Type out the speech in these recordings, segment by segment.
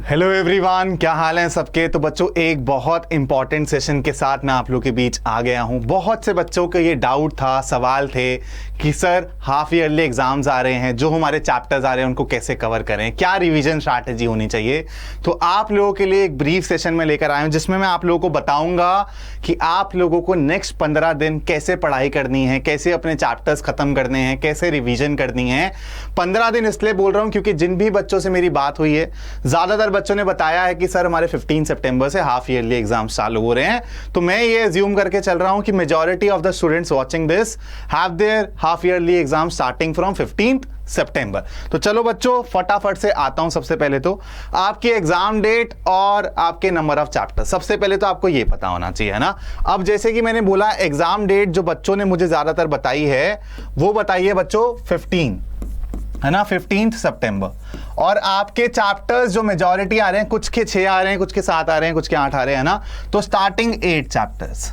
Hello everyone, क्या हाल है सबके। तो बच्चों, एक बहुत इंपॉर्टेंट सेशन के साथ मैं आप लोगों के बीच आ गया हूं। बहुत से बच्चों का ये डाउट था, सवाल थे कि सर हाफ ईयरली एग्जाम्स आ रहे हैं, जो हमारे चैप्टर्स आ रहे हैं उनको कैसे कवर करें, क्या रिवीजन स्ट्रैटेजी होनी चाहिए। तो आप लोगों के लिए एक ब्रीफ सेशन में लेकर आया हूं, जिसमें मैं आप लोगों को बताऊंगा कि आप लोगों को नेक्स्ट 15 दिन कैसे पढ़ाई करनी है, कैसे अपने चैप्टर्स खत्म करने हैं, कैसे रिवीजन करनी है। 15 दिन इसलिए बोल रहा हूं क्योंकि जिन भी बच्चों से मेरी बात हुई है, ज्यादातर बच्चों ने बताया है कि सर हमारे 15 सितंबर से हाफ ईयरली एग्जाम्स चालू हो रहे हैं। तो मैं ये अज्यूम करके चल रहा हूं कि majority of the students watching this have their half yearly exam starting from 15 सितंबर। तो चलो बच्चों, फटाफट से आता हूं। सबसे पहले तो आपकी एग्जाम डेट और आपके नंबर ऑफ चैप्टर, सबसे पहले तो आपको ये पता होना चाहिए, है ना। अब जैसे कि मैंने बोला, एग्जाम डेट जो बच्चों ने मुझे ज्यादातर बताई है वो बताइए बच्चों 15, है ना, 15 सितंबर। और आपके चैप्टर्स जो मेजॉरिटी आ रहे हैं, कुछ के 6 आ रहे हैं, कुछ के 7 आ रहे हैं, कुछ के 8 आ रहे हैं, ना। तो स्टार्टिंग 8 चैप्टर्स,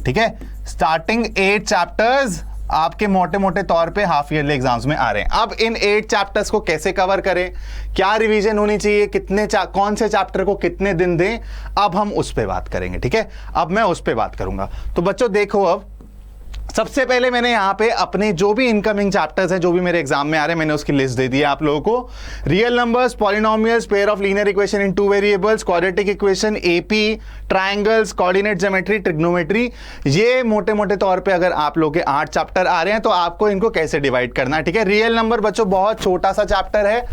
ठीक है, स्टार्टिंग 8 चैप्टर्स आपके मोटे मोटे तौर पे हाफ ईयरली एग्जाम्स में आ रहे हैं। अब इन 8 चैप्टर्स को कैसे कवर करें, क्या रिवीजन होनी चाहिए, कौन से चैप्टर को कितने दिन दें, अब हम उस पे बात करेंगे, ठीक है। अब मैं उस पे बात करूंगा। तो बच्चों देखो, अब सबसे पहले मैंने यहां पे अपने जो भी इनकमिंग चैप्टर्स हैं, जो भी मेरे एग्जाम में आ रहे हैं, मैंने उसकी लिस्ट दे दी है आप लोगों को। Real numbers, polynomials, pair of linear equation in 2 variables, quadratic equation, AP, triangles, coordinate geometry, trigonometry, ये मोटे मोटे तौर पे अगर आप लोग के 8 चैप्टर आ रहे हैं तो आपको इनको कैसे डिवाइड करना है, ठीक है। रियल नंबर बच्चों बहुत छोटा सा चैप्टर है,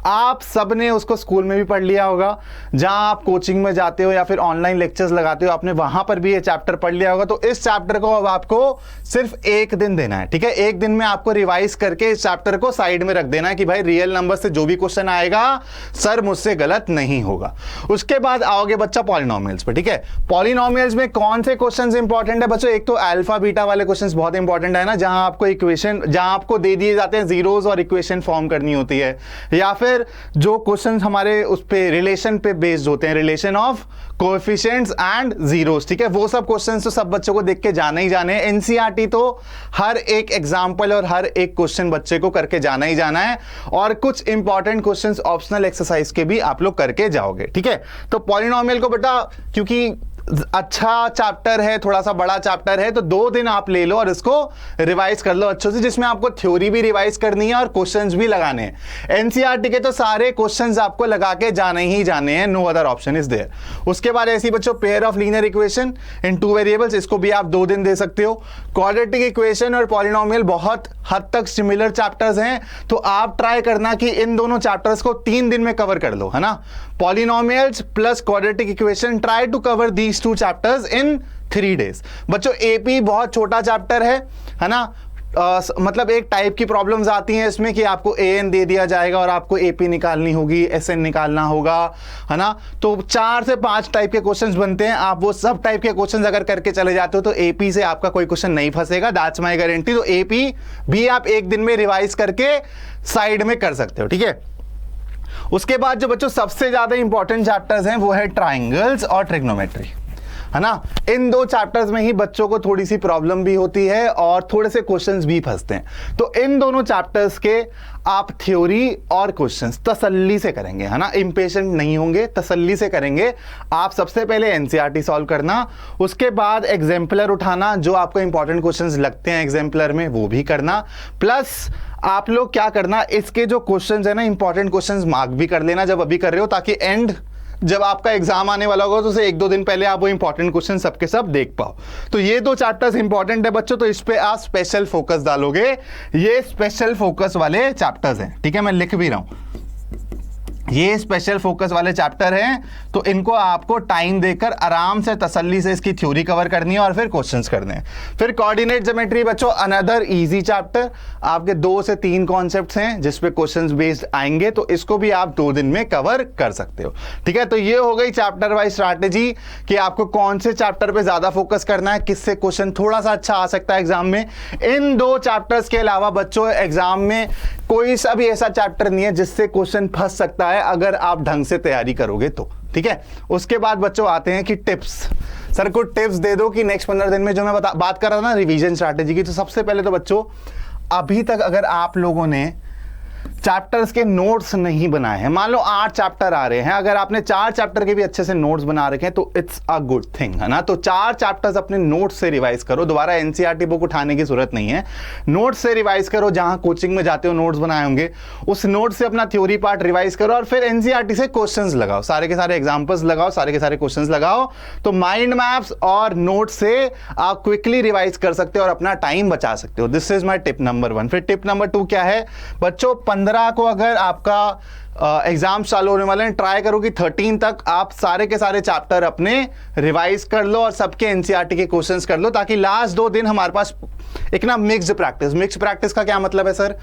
आप सबने उसको स्कूल में भी पढ़ लिया होगा, जहां आप कोचिंग में जाते हो या फिर ऑनलाइन लेक्चर्स लगाते हो, आपने वहां पर भी ये चैप्टर पढ़ लिया होगा। तो इस चैप्टर को अब आपको सिर्फ एक दिन देना है, ठीक है। एक दिन में आपको रिवाइज करके इस चैप्टर को साइड में रख देना है कि भाई रियल नंबर से जो भी क्वेश्चन आएगा सर मुझसे गलत नहीं होगा। उसके बाद आओगे बच्चा पॉलिनोमियल्स पे, ठीक है। पॉलिनोमियल्स में कौन से क्वेश्चंस इंपॉर्टेंट है बच्चों, एक तो अल्फा बीटा वाले क्वेश्चंस बहुत इंपॉर्टेंट है ना, जहां आपको इक्वेशन, जहां आपको दे दिए जाते हैं जीरोस और इक्वेशन फॉर्म करनी होती है, या फिर जो क्वेश्चंस हमारे उस पे रिलेशन पे बेस्ड होते हैं, relation of coefficients and zeros, ठीक है। वो सब क्वेश्चंस तो सब बच्चों को देख के जाना ही जाने हैं। एनसीईआरटी तो हर एक एग्जांपल और हर एक क्वेश्चन बच्चे को करके जाना ही जाना है, और कुछ इंपॉर्टेंट क्वेश्चंस ऑप्शनल एक्सरसाइज के भी आप लोग करके जाओगे, ठीक है। तो पॉलिनोमियल को बेटा, क्योंकि अच्छा चैप्टर है, थोड़ा सा बड़ा चैप्टर है, तो 2 दिन आप ले लो और इसको रिवाइज कर लो अच्छे से, जिसमें आपको थ्योरी भी रिवाइज करनी है और क्वेश्चंस भी लगाने हैं। एनसीईआरटी के तो सारे क्वेश्चंस आपको लगा के जाने ही जाने हैं, no other option is there. उसके बाद ऐसी बच्चों pair of linear equation in 2 variables, इसको भी आप 2 दिन दे सकते हो। क्वाड्रेटिक इक्वेशन और पॉलिनोमियल बहुत हद तक सिमिलर चैप्टर्स हैं, तो आप ट्राई करना कि इन दोनों चैप्टर्स को 3 दिन में कवर कर लो, है ना। Polynomials plus quadratic equation, try to cover these 2 chapters in 3 days. बच्चों एपी बहुत छोटा चैप्टर है ना। मतलब एक टाइप की प्रॉब्लम्स आती हैं इसमें कि आपको एएन दे दिया जाएगा और आपको एपी निकालनी होगी, एसएन निकालना होगा, है ना। तो 4 से 5 टाइप के क्वेश्चंस बनते हैं, आप वो सब टाइप के क्वेश्चंस अगर करके चले जाते हो तो एपी से आपका कोई क्वेश्चन नहीं फंसेगा, दैट्स माय गारंटी। तो एपी भी आप एक दिन में रिवाइज करके साइड में कर सकते हो, ठीक है। उसके बाद जो बच्चों सबसे ज्यादा इंपॉर्टेंट चैप्टर्स हैं वो है ट्रायंगल्स और ट्रिग्नोमेट्री, है ना। इन 2 चैप्टर्स में ही बच्चों को थोड़ी सी प्रॉब्लम भी होती है और थोड़े से क्वेश्चंस भी फंसते हैं। तो इन दोनों चैप्टर्स के आप थ्योरी और क्वेश्चंस तसल्ली से करेंगे, है ना, इंपेशेंट नहीं होंगे, तसल्ली से करेंगे। आप सबसे पहले एनसीईआरटी सॉल्व करना, उसके बाद एग्जाम्पलर उठाना, जो आपको इंपॉर्टेंट क्वेश्चंस लगते हैं एग्जाम्पलर में वो भी करना, प्लस आप लोग क्या करना, इसके जो क्वेश्चंस है ना, इंपॉर्टेंट क्वेश्चंस मार्क भी कर लेना जब अभी कर रहे हो, ताकि एंड जब आपका एग्जाम आने वाला होगा तो उसे 1-2 दिन पहले आप वो इंपॉर्टेंट क्वेश्चन सबके सब देख पाओ। तो ये 2 चैप्टर्स इंपॉर्टेंट है बच्चों, तो इस पे आप स्पेशल फोकस डालोगे। ये स्पेशल फोकस वाले चैप्टर्स हैं, ठीक है, मैं लिख भी रहा हूं, ये स्पेशल फोकस वाले चैप्टर हैं। तो इनको आपको टाइम देकर आराम से तसल्ली से इसकी थ्योरी कवर करनी है और फिर क्वेश्चंस करने हैं। फिर कोऑर्डिनेट ज्योमेट्री बच्चों अनदर इजी चैप्टर, आपके 2 से 3 कॉन्सेप्ट्स हैं जिस पे क्वेश्चंस बेस्ड आएंगे, तो इसको भी आप 2 दिन में कवर कर सकते हो, ठीक है। तो ये हो गई चैप्टर वाइज स्ट्रैटेजी कि आपको कौन से चैप्टर पे ज्यादा फोकस करना है, किससे क्वेश्चन थोड़ा सा अच्छा आ सकता है एग्जाम में। इन 2 चैप्टर्स के अलावा बच्चों एग्जाम में कोई सा भी ऐसा चैप्टर नहीं है जिससे क्वेश्चन फंस सकता है अगर आप ढंग से तैयारी करोगे तो, ठीक है। उसके बाद बच्चों आते हैं कि टिप्स, सर को टिप्स दे दो कि नेक्स्ट 15 दिन में जो मैं बात कर रहा था ना रिवीजन स्ट्रैटेजी की। तो सबसे पहले तो बच्चों अभी तक अगर आप लोगों ने चैप्टर्स के नोट्स नहीं बनाए हैं, मान लो 8 चैप्टर आ रहे हैं, अगर आपने 4 चैप्टर के भी अच्छे से नोट्स बना रखे हैं तो इट्स अ गुड थिंग, है ना। तो 4 चैप्टर्स अपने नोट्स से रिवाइज करो, दोबारा एनसीईआरटी बुक उठाने की जरूरत नहीं है, नोट्स से रिवाइज करो, जहां कोचिंग में जाते हो नोट्स बनाए होंगे उस नोट से अपना थ्योरी पार्ट रिवाइज करो और फिर एनसीईआरटी से क्वेश्चंस लगाओ, सारे के सारे एग्जांपल्स लगाओ, सारे के सारे क्वेश्चंस लगाओ, तो माइंड मैप्स और नोट से आप क्विकली रिवाइज कर सकते हो और अपना टाइम बचा सकते हो। This is my tip number 1। फिर टिप नंबर 2 क्या है बच्चों, 15 को अगर आपका एग्जाम चालू होने वाले हैं, ट्राई करो कि 13 तक आप सारे के सारे चैप्टर अपने रिवाइज कर लो और सबके एनसीईआरटी के क्वेश्चंस कर लो, ताकि लास्ट 2 दिन हमारे पास एक ना मिक्स्ड प्रैक्टिस का क्या मतलब है सर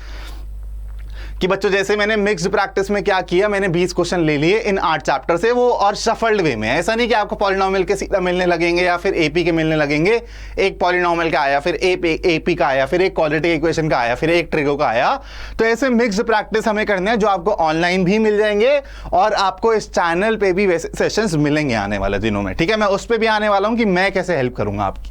कि बच्चों जैसे मैंने मिक्स्ड प्रैक्टिस में क्या किया, मैंने 20 क्वेश्चन ले लिए इन 8 चैप्टर से, वो और शफल्ड वे में, ऐसा नहीं कि आपको पॉलिनोमियल के सीधा मिलने लगेंगे या फिर एपी के मिलने लगेंगे, एक पॉलिनोमियल का आया, फिर एपी का आया, फिर एक क्वाड्रेटिक इक्वेशन का आया, फिर एक ट्रिगो का आया। तो ऐसे मिक्स्ड प्रैक्टिस हमें करने हैं जो आपको ऑनलाइन भी मिल जाएंगे और आपको इस चैनल पे भी वैसे सेशंस मिलेंगे आने वाले दिनों में, ठीक है। मैं उस पर भी आने वाला हूं कि मैं कैसे हेल्प करूंगा आपकी।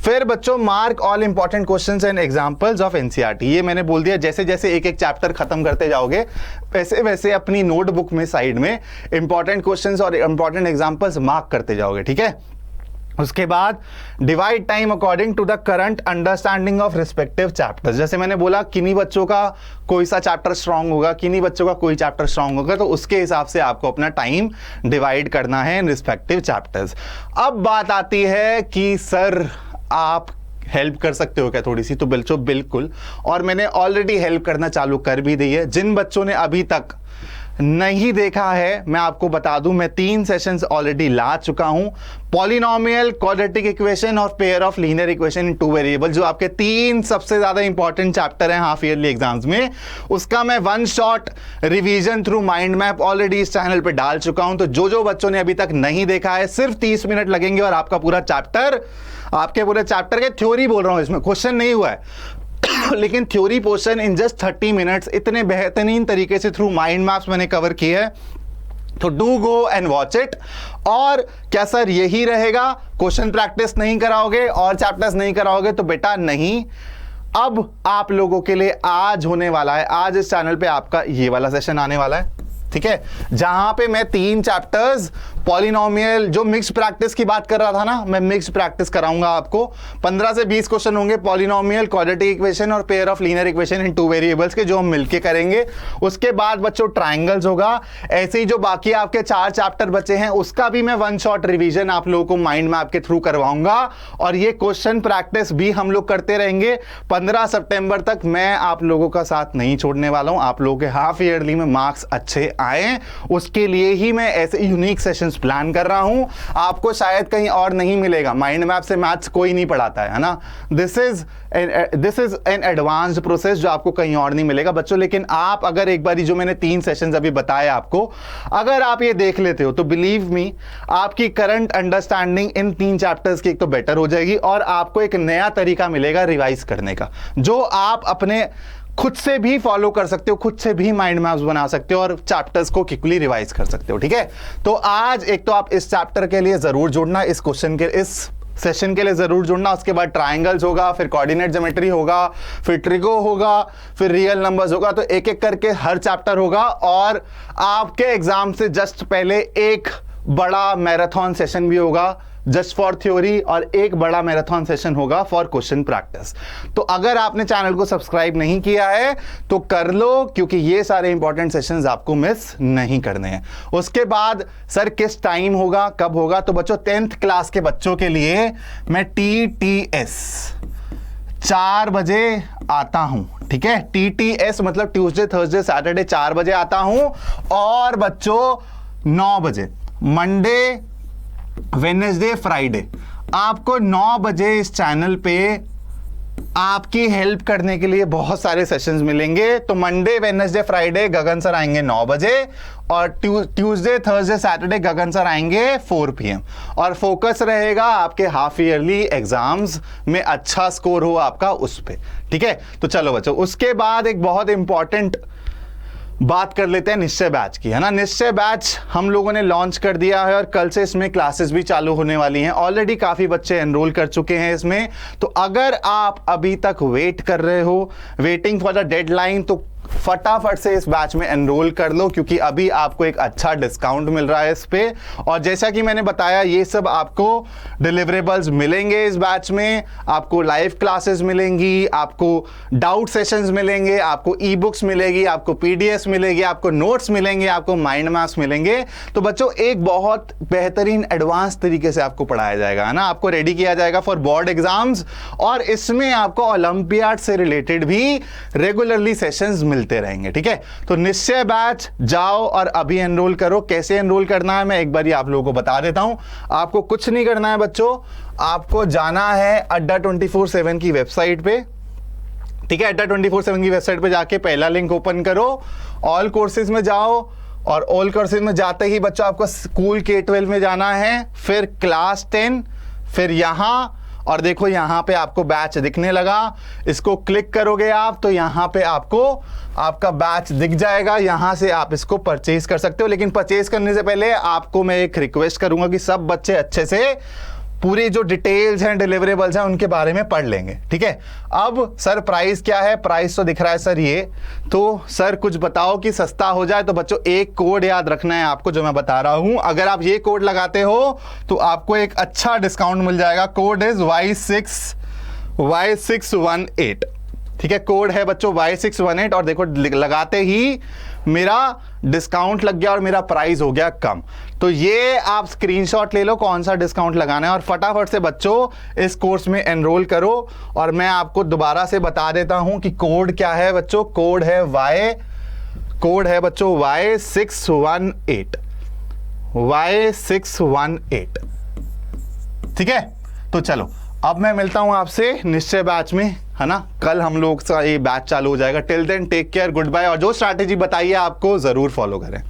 फिर बच्चों mark all important questions and examples of NCERT, ये मैंने बोल दिया, जैसे जैसे एक एक चैप्टर खत्म करते जाओगे वैसे वैसे अपनी नोटबुक में साइड में इंपॉर्टेंट क्वेश्चंस और इंपॉर्टेंट एग्जांपल्स मार्क करते जाओगे, ठीक है। उसके बाद divide time according to the current understanding of respective chapters, जैसे मैंने बोला किन्हीं बच्चों का कोई सा चैप्टर स्ट्रांग होगा, किन्हीं बच्चों का कोई चैप्टर स्ट्रांग होगा, तो उसके हिसाब से आपको अपना टाइम डिवाइड करना है इन रिस्पेक्टिव चैप्टर्स। अब बात आती है कि सर आप हेल्प कर सकते हो क्या थोड़ी सी, तो बिल्कुल, और मैंने ऑलरेडी हेल्प करना चालू कर भी दी है। जिन बच्चों ने अभी तक नहीं देखा है मैं आपको बता दूं, मैं 3 सेशंस ऑलरेडी ला चुका हूं, पॉलिनोमियल, क्वाड्रेटिक इक्वेशन और pair of linear equation in 2 variable, जो आपके 3 सबसे ज्यादा इंपॉर्टेंट चैप्टर हैं हाफ ईयरली एग्जाम्स में, उसका मैं 1 shot revision through mind map already इस चैनल पे डाल चुका हूं। तो जो बच्चों ने अभी तक नहीं देखा है, सिर्फ 30 मिनट लगेंगे और आपका पूरा चैप्टर, आपके पूरे चैप्टर के थ्योरी बोल रहा हूं, इसमें क्वेश्चन नहीं हुआ है लेकिन theory portion in just 30 minutes इतने बेहतरीन तरीके से थ्रू माइंड मैप्स मैंने कवर किए हैं, तो do go and watch it. और क्या सर यही रहेगा, क्वेश्चन प्रैक्टिस नहीं कराओगे और चैप्टर्स नहीं कराओगे, तो बेटा नहीं, अब आप लोगों के लिए आज होने वाला है, आज इस चैनल पे आपका ये वाला सेशन आने वाला है, ठीक है, जहां पे मैं 3 चैप्टर्स पॉलिनोमियल, जो मिक्स प्रैक्टिस की बात कर रहा था ना, मैं मिक्स प्रैक्टिस कराऊंगा आपको। 15 से 20 क्वेश्चन होंगे पॉलिनोमियल, क्वाड्रेटिक इक्वेशन और pair of linear equation in 2 variables के, जो हम मिलके करेंगे। उसके बाद बच्चों ट्रायंगल्स होगा, ऐसे ही जो बाकी आपके 4 चैप्टर बचे हैं उसका भी मैं 1 शॉट रिवीजन आप लोगों को माइंड मैप के थ्रू करवाऊंगा और ये क्वेश्चन प्रैक्टिस भी हम लोग करते रहेंगे। 15 सितंबर तक मैं आप लोगों का साथ नहीं छोड़ने वाला हूं, आप लोगों के हाफ ईयरली में मार्क्स अच्छे आए, उसके लिए ही मैं ऐसे यूनिक सेशंस प्लान कर रहा हूं। आपको शायद कहीं और नहीं मिलेगा, माइंड मैप से मैथ्स कोई नहीं पढ़ाता है ना, this is an advanced process जो आपको कहीं और नहीं मिलेगा बच्चों। लेकिन आप अगर एक बार जो मैंने 3 सेशंस अभी बताए आपको, अगर आप ये देख लेते हो तो बिलीव मी आपकी करंट अंडरस्टैंडिंग इन 3 चैप्टर्स की एक तो बेटर हो जाएगी और आपको एक नया तरीका मिलेगा रिवाइज करने का, जो आप अपने खुद से भी फॉलो कर सकते हो, खुद से भी माइंड मैप्स बना सकते हो और चैप्टर्स को क्विकली रिवाइज कर सकते हो, ठीक है। तो आज एक तो आप इस चैप्टर के लिए जरूर जुड़ना, इस क्वेश्चन के, इस सेशन के लिए जरूर जुड़ना। उसके बाद ट्रायंगल्स होगा, फिर कोऑर्डिनेट ज्योमेट्री होगा, फिर ट्रिगो होगा, फिर रियल नंबर्स होगा, तो एक एक करके हर चैप्टर होगा। और आपके एग्जाम से जस्ट पहले एक बड़ा मैराथन सेशन भी होगा जस्ट फॉर थ्योरी और एक बड़ा मैराथन सेशन होगा फॉर क्वेश्चन प्रैक्टिस। तो अगर आपने चैनल को सब्सक्राइब नहीं किया है तो कर लो, क्योंकि ये सारे इंपॉर्टेंट सेशंस आपको मिस नहीं करने हैं। उसके बाद सर किस टाइम होगा, कब होगा, तो बच्चों 10th क्लास के बच्चों के लिए मैं TTS 4 बजे आता हूं, ठीक है। TTS मतलब ट्यूसडे थर्सडे सैटरडे 4 बजे आता हूं, और बच्चों 9 बजे मंडे वेडनेसडे फ्राइडे आपको 9 बजे इस चैनल पे आपकी हेल्प करने के लिए बहुत सारे सेशंस मिलेंगे। तो मंडे वेडनेसडे फ्राइडे गगन सर आएंगे 9 बजे और ट्यूसडे थर्सडे सैटरडे गगन सर आएंगे 4 PM और फोकस रहेगा आपके हाफ ईयरली एग्जाम्स में अच्छा स्कोर हो आपका उस पे, ठीक है। तो चलो बच्चों, उसके बाद एक बहुत इंपॉर्टेंट बात कर लेते हैं निश्चय बैच की, है ना। निश्चय बैच हम लोगों ने लॉन्च कर दिया है और कल से इसमें क्लासेस भी चालू होने वाली हैं। ऑलरेडी काफी बच्चे एनरोल कर चुके हैं इसमें। तो अगर आप अभी तक वेट कर रहे हो, वेटिंग फॉर द डेडलाइन, तो फटाफट से इस बैच में एनरोल कर लो, क्योंकि अभी आपको एक अच्छा डिस्काउंट मिल रहा है इस पे। और जैसा कि मैंने बताया, ये सब आपको डिलीवरेबल्स मिलेंगे इस बैच में, आपको लाइव क्लासेस मिलेंगी, आपको डाउट सेशंस मिलेंगे, आपको ई बुक्स मिलेगी, आपको पीडीएफ मिलेगी, आपको नोट्स मिलेंगे, आपको माइंड मैप्स मिलेंगे। तो बच्चों एक बहुत बेहतरीन एडवांस तरीके से आपको पढ़ाया जाएगा, है ना, आपको रेडी किया जाएगा फॉर बोर्ड एग्जाम्स। और इसमें आपको ओलंपियाड से रिलेटेड भी रेगुलरली सेशंस मिलते रहेंगे, ठीक है। तो निश्चय बैच जाओ और अभी एनरोल करो। कैसे एनरोल करना है मैं एक बार आप लोगों को बता देता हूं। आपको कुछ नहीं करना है बच्चों, आपको जाना है अड्डा 24/7 की वेबसाइट पे, ठीक है। अड्डा 24/7 की वेबसाइट पे जाके पहला लिंक ओपन करो, ऑल कोर्सेज में जाओ, और ऑल कोर्सेज में जाते ही बच्चों आपको स्कूल K-12 में जाना है, फिर क्लास 10, फिर यहां, और देखो यहां पे आपको बैच दिखने लगा, इसको क्लिक करोगे आप तो यहां पे आपको आपका बैच दिख जाएगा। यहां से आप इसको परचेज कर सकते हो, लेकिन परचेज करने से पहले आपको मैं एक रिक्वेस्ट करूंगा कि सब बच्चे अच्छे से पूरी जो डिटेल्स हैं, डिलीवरेबल्स हैं, उनके बारे में पढ़ लेंगे, ठीक है। अब सर प्राइस क्या है? प्राइस तो दिख रहा है सर ये, तो सर कुछ बताओ कि सस्ता हो जाए। तो बच्चों एक कोड याद रखना है आपको जो मैं बता रहा हूं, अगर आप ये कोड लगाते हो तो आपको एक अच्छा डिस्काउंट मिल जाएगा। कोड इज Y618, ठीक है। कोड है बच्चों Y618, और देखो लगाते ही मेरा डिस्काउंट लग गया और मेरा प्राइस हो गया कम। तो ये आप स्क्रीनशॉट ले लो कौन सा डिस्काउंट लगाना है, और फटाफट से बच्चों इस कोर्स में एनरोल करो। और मैं आपको दोबारा से बता देता हूं कि कोड क्या है बच्चों। कोड है बच्चों Y618, Y618, ठीक है। तो चलो अब मैं मिलता हूं आपसे निश्चय बैच में, है ना। कल हम लोग का ये बैच चालू हो जाएगा। Till then take care, goodbye. और जो स्ट्रैटेजी बताइए आपको जरूर फॉलो करें।